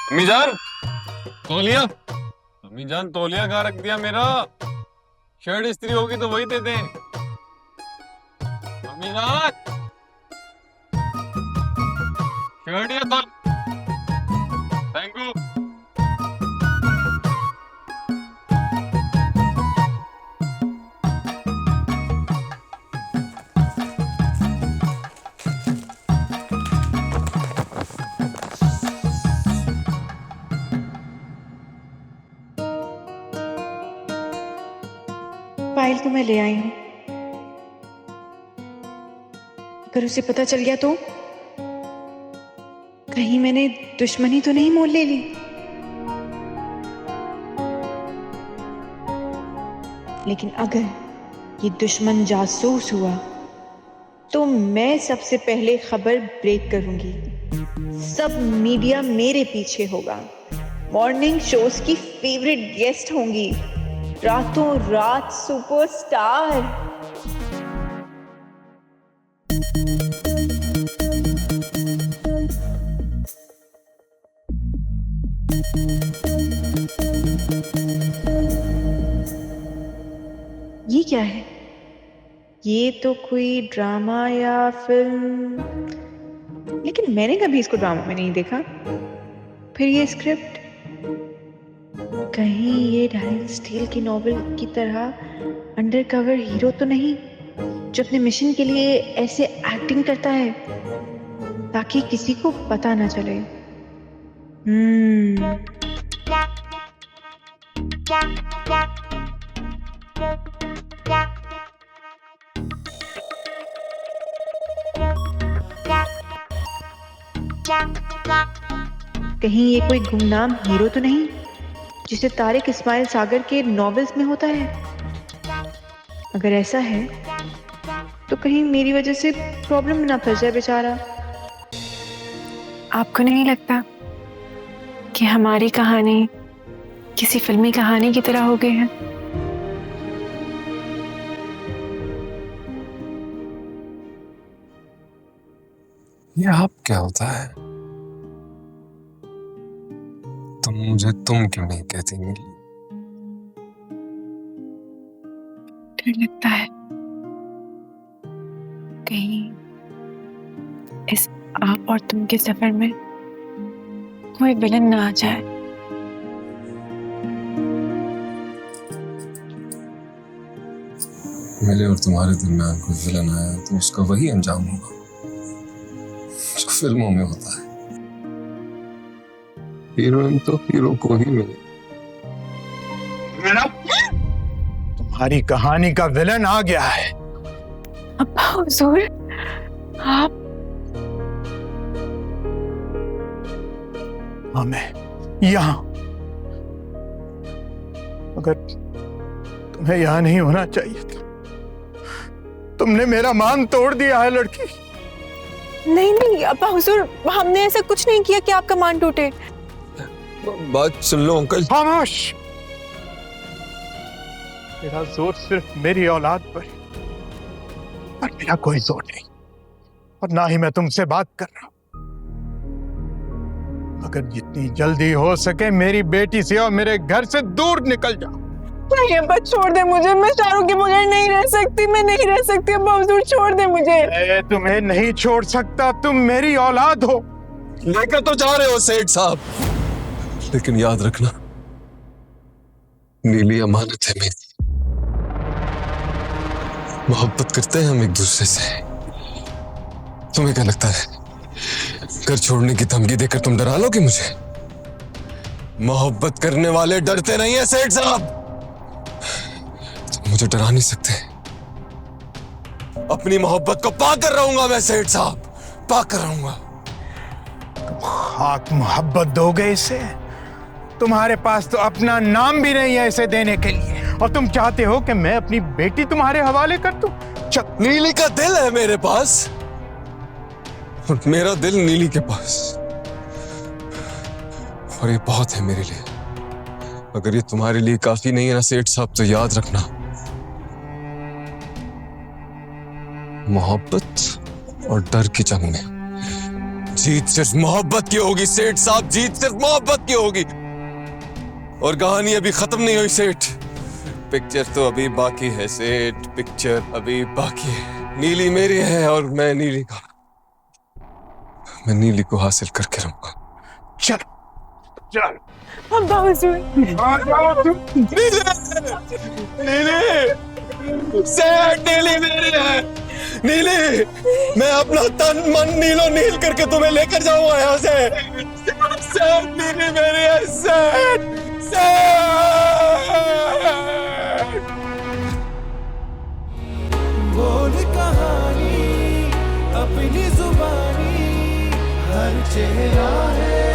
अम्मी जान, तौलिया। अम्मी जान, तौलिया कहाँ रख दिया मेरा? शर्ट इस्त्री होगी तो वही दे दें। अम्मी जान, शर्ट या तो थैंक यू। फाइल तो मैं ले आई हूँ। अगर उसे पता चल गया तो कहीं मैंने दुश्मनी तो नहीं मोल ले ली। लेकिन अगर ये दुश्मन जासूस हुआ तो मैं सबसे पहले खबर ब्रेक करूंगी। सब मीडिया मेरे पीछे होगा। मॉर्निंग शोज की फेवरेट गेस्ट होंगी। रातों रात सुपरस्टार। ये क्या है? ये तो कोई ड्रामा या फिल्म, लेकिन मैंने कभी इसको ड्रामा में नहीं देखा। फिर ये स्क्रिप्ट कहीं ये डैनियल स्टील की नॉवेल की तरह अंडरकवर हीरो तो नहीं, जो अपने मिशन के लिए ऐसे एक्टिंग करता है ताकि किसी को पता ना चले। कहीं ये कोई गुमनाम हीरो तो नहीं जिसे तारिक इस्माइल सागर के नॉवेल्स में होता है? अगर ऐसा है तो कहीं मेरी वजह से प्रॉब्लम में ना फंस जाए बेचारा। आपको नहीं लगता कि हमारी कहानी किसी फिल्मी कहानी की तरह हो गई है? ये आप क्या होता है? तुम मुझे तुम क्यों नहीं कहती नीली? डर लगता है कहीं इस आप और तुम के सफर में कोई विलन ना आ जाए। मेरे और तुम्हारे दरमियान कोई विलन आया तो उसका वही अंजाम होगा जो फिल्मों में होता है। हीरोइन तो हीरो को ही मिले। तुम्हारी कहानी का विलन आ गया है। अब्बा हुजूर, आप हाँ, मैं यहां। अगर तुम्हें यहां नहीं होना चाहिए था। तुमने मेरा मान तोड़ दिया है लड़की। नहीं नहीं अब्बा हुजूर, हमने ऐसा कुछ नहीं किया कि आपका मान टूटे। बात सुन लो अंकल। खामोश। मेरा जोर सिर्फ मेरी औलाद पर है और मेरा कोई जोर नहीं, और ना ही मैं तुमसे बात कर रहा हूं। अगर जितनी जल्दी हो सके मेरी बेटी से और मेरे घर से दूर निकल जाओ। नहीं अब्बा, छोड़ दे मुझे। मैं शाहरुख के बगैर नहीं रह सकती। मैं नहीं रह सकती अब्बा हुजूर, छोड़ दे मुझे। मैं तुम्हें नहीं छोड़ सकता। तुम मेरी औलाद हो। लेकर तो जा रहे हो सेठ साहब, लेकिन याद रखना नीली अमानत है मेरी। मोहब्बत करते हैं हम एक दूसरे से। तुम्हें क्या लगता है घर छोड़ने की धमकी देकर तुम डरा लोगे मुझे? मोहब्बत करने वाले डरते नहीं है सेठ साहब। तुम मुझे डरा नहीं सकते। अपनी मोहब्बत को पाकर रहूंगा मैं सेठ साहब, पाकर रहूंगा। खाक मोहब्बत दोगे इसे? तुम्हारे पास तो अपना नाम भी नहीं है इसे देने के लिए, और तुम चाहते हो कि मैं अपनी बेटी तुम्हारे हवाले कर दूं? नीली का दिल है मेरे पास और मेरा दिल नीली के पास, और ये बहुत है मेरे लिए। अगर ये तुम्हारे लिए काफी नहीं है ना सेठ साहब, तो याद रखना मोहब्बत और डर की जंग में जीत सिर्फ मोहब्बत की होगी सेठ साहब, जीत सिर्फ मोहब्बत की होगी। और कहानी अभी खत्म नहीं हुई सेठ, पिक्चर तो अभी बाकी है सेठ, पिक्चर अभी बाकी है। नीली मेरी है और मैं नीली को हासिल करके रहूंगा। चल चल अब्बा आ जाओ तुम। नीली सेठ, नीली मेरी है। नीली, मैं अपना तन मन नीलो नील करके तुम्हें लेकर जाऊंगा यहाँ से। सेठ, नीली मेरी है सेठ, सेठ। बोल कहानी अपनी जुबानी, हर चेहरा है